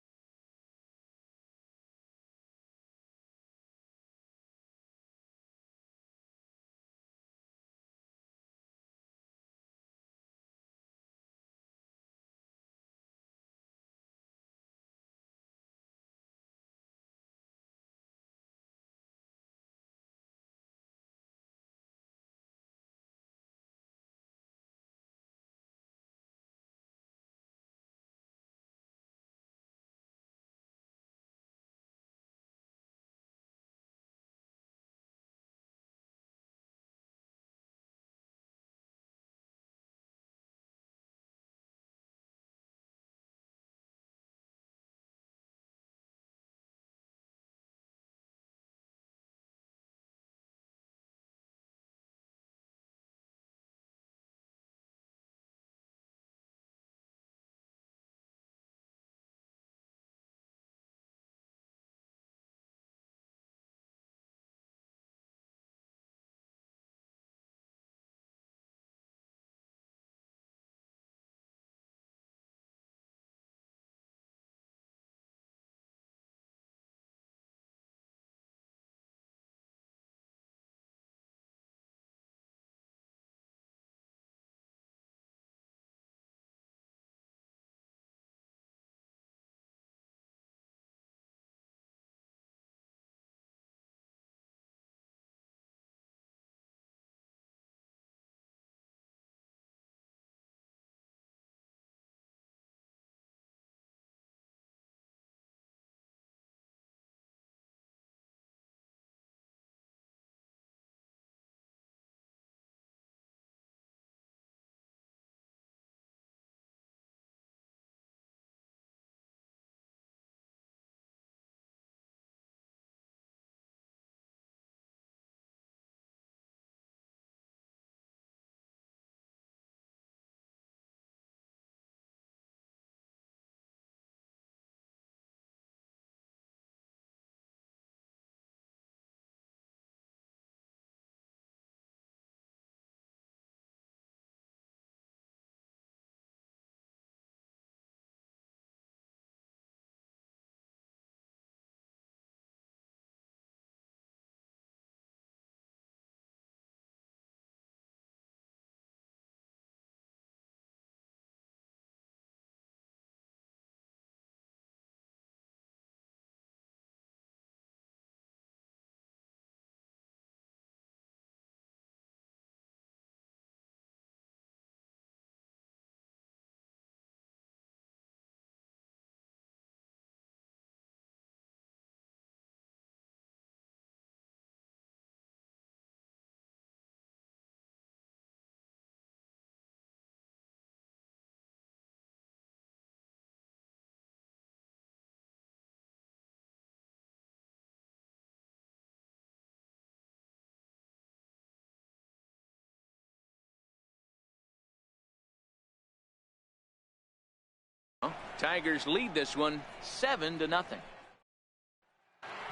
Tigers lead this one 7-0.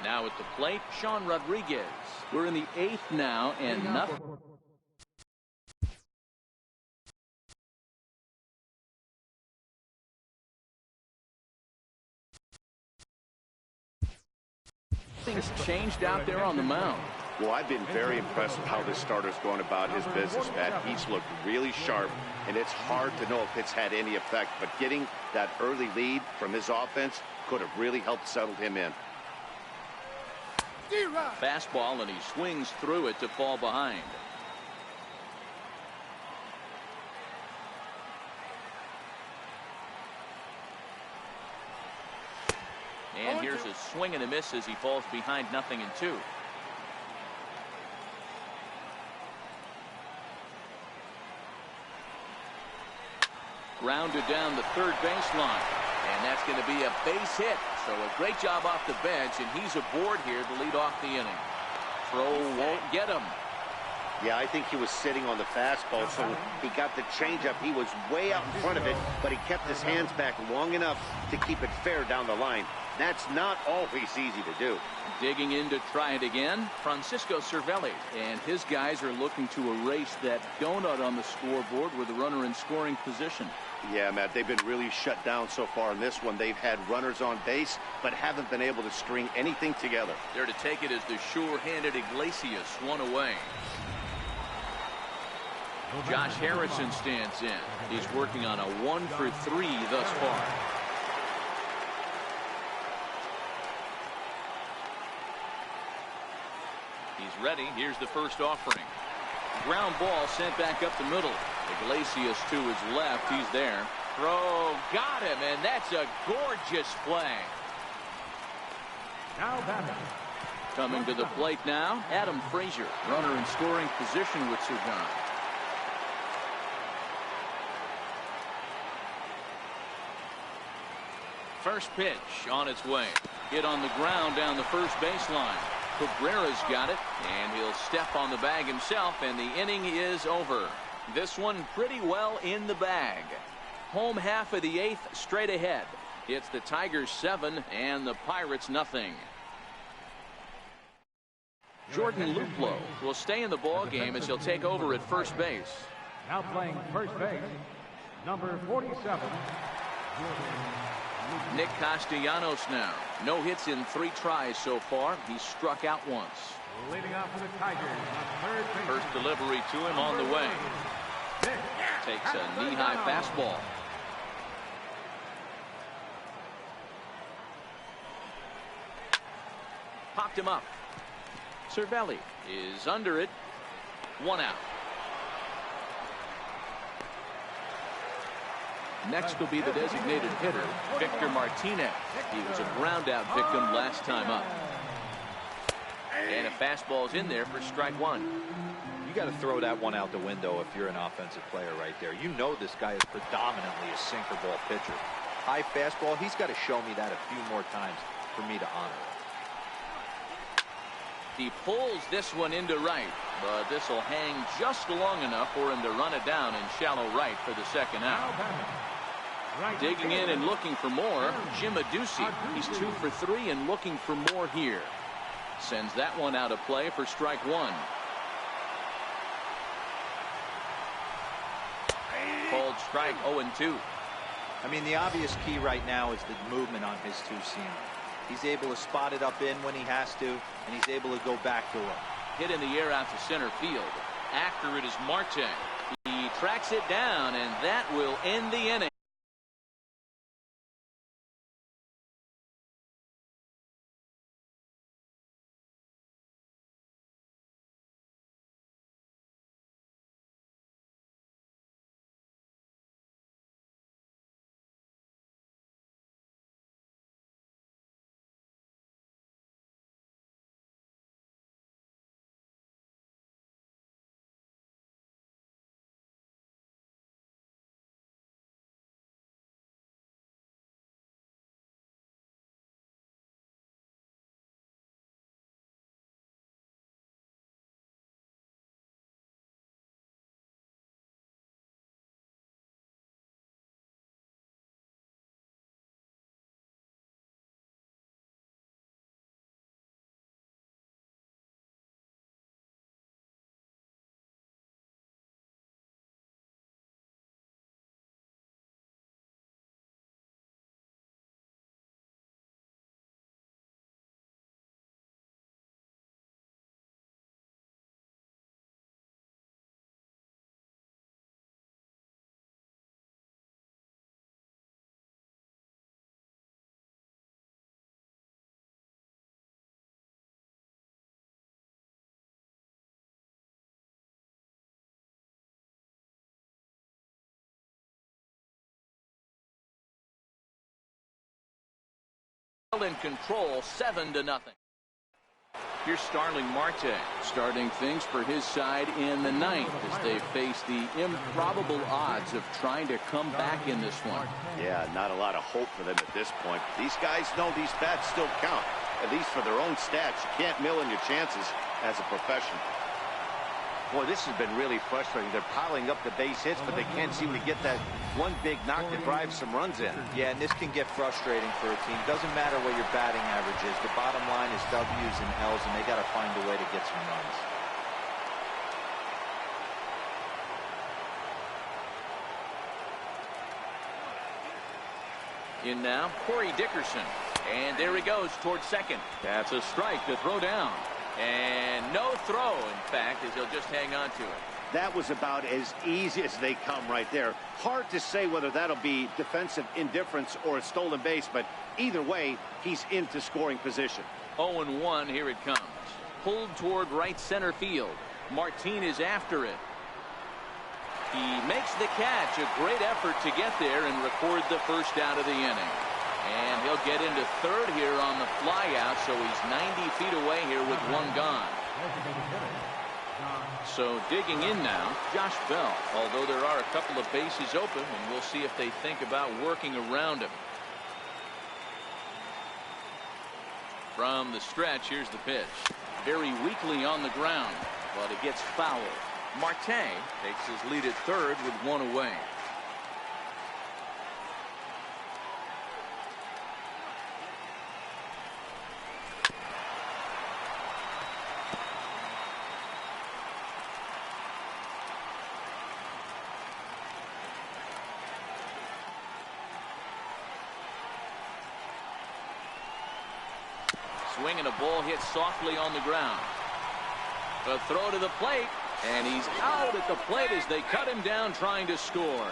Now at the plate, Sean Rodriguez. We're in the 8th now, and nothing. Things changed out there on the mound. Well, I've been very impressed with how this starter's going about his business, Matt. He's looked really sharp, and it's hard to know if it's had any effect, but getting that early lead from his offense could have really helped settle him in. Fastball, and he swings through it to fall behind. And here's a swing and a miss as he falls behind 0-2. Grounded down the third baseline, and that's going to be a base hit. So a great job off the bench, and he's aboard here to lead off the inning. Throw won't get him. Yeah, I think he was sitting on the fastball, so he got the changeup. He was way out in front of it, but he kept his hands back long enough to keep it fair down the line. That's not always easy to do. Digging in to try it again, Francisco Cervelli. And his guys are looking to erase that donut on the scoreboard with a runner in scoring position. Yeah, Matt, they've been really shut down so far in this one. They've had runners on base, but haven't been able to string anything together. There to take it is the sure-handed Iglesias, one away. Josh Harrison stands in. He's working on a 1-for-3 thus far. He's ready. Here's the first offering. Ground ball sent back up the middle. Iglesias to his left. He's there. Throw. Got him, and that's a gorgeous play. Now batting. Coming to the plate now, Adam Frazier. Runner in scoring position with Sir John. First pitch on its way. Hit on the ground down the first baseline. Cabrera's got it, and he'll step on the bag himself, and the inning is over. This one pretty well in the bag. Home half of the 8th straight ahead. It's the Tigers 7 and the Pirates 0. Jordan Luplow will stay in the ball game as he'll take over at first base. Now playing first base, number 47. Nick Castellanos now. No hits in 3 tries so far. He's struck out once. Leading off for the Tigers on third base. First delivery to him on the way. Takes a knee-high fastball. Popped him up. Cervelli is under it. 1 out. Next will be the designated hitter, Victor Martinez. He was a ground-out victim last time up. And a fastball's in there for strike 1. You got to throw that one out the window if you're an offensive player right there. You know this guy is predominantly a sinker ball pitcher. High fastball, he's got to show me that a few more times for me to honor it. He pulls this one into right, but this will hang just long enough for him to run it down in shallow right for the second out. Digging in and looking for more, Jim Adduci. He's 2 for 3 and looking for more here. Sends that one out of play for strike 1. Called strike 0-2. I mean, the obvious key right now is the movement on his two-seamer. He's able to spot it up in when he has to, and he's able to go back to it. Hit in the air out to center field. After it is Marte. He tracks it down, and that will end the inning. in control, 7-0. Here's Starling Marte starting things for his side in the ninth as they face the improbable odds of trying to come back in this one. Yeah, not a lot of hope for them at this point. These guys know these bats still count, at least for their own stats. You can't mill in your chances as a professional. Boy, this has been really frustrating. They're piling up the base hits, but they can't seem to get that one big knock to drive some runs in. Yeah, and this can get frustrating for a team. Doesn't matter what your batting average is. The bottom line is W's and L's, and they got to find a way to get some runs. In now, Corey Dickerson. And there he goes towards second. That's a strike to throw down. And no throw, in fact, as he'll just hang on to it. That was about as easy as they come right there. Hard to say whether that'll be defensive indifference or a stolen base, but either way, he's into scoring position. 0-1, here it comes. Pulled toward right center field. Martin is after it. He makes the catch. A great effort to get there and record the first out of the inning. And he'll get into third here on the flyout, so he's 90 feet away here with one gone. So digging in now, Josh Bell, although there are a couple of bases open, and we'll see if they think about working around him. From the stretch, here's the pitch. Very weakly on the ground, but it gets fouled. Marte takes his lead at third with one away. Swing and a ball hit softly on the ground. A throw to the plate, and he's out at the plate as they cut him down trying to score.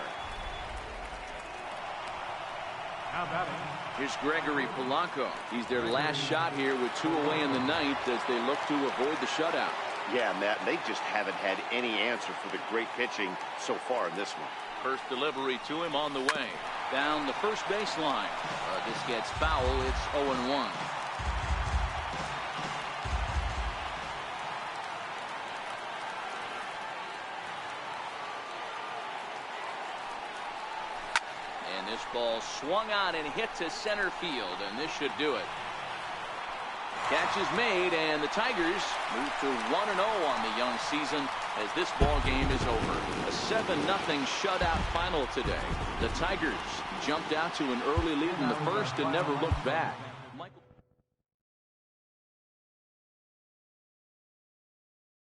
Here's Gregory Polanco. He's their last shot here with two away in the ninth as they look to avoid the shutout. Yeah, Matt, they just haven't had any answer for the great pitching so far in this one. First delivery to him on the way. Down the first baseline. This gets foul. It's 0-1. This ball swung on and hit to center field, and this should do it. Catch is made, and the Tigers move to 1-0 on the young season as this ball game is over. A 7-0 shutout final today. The Tigers jumped out to an early lead in the first and never looked back.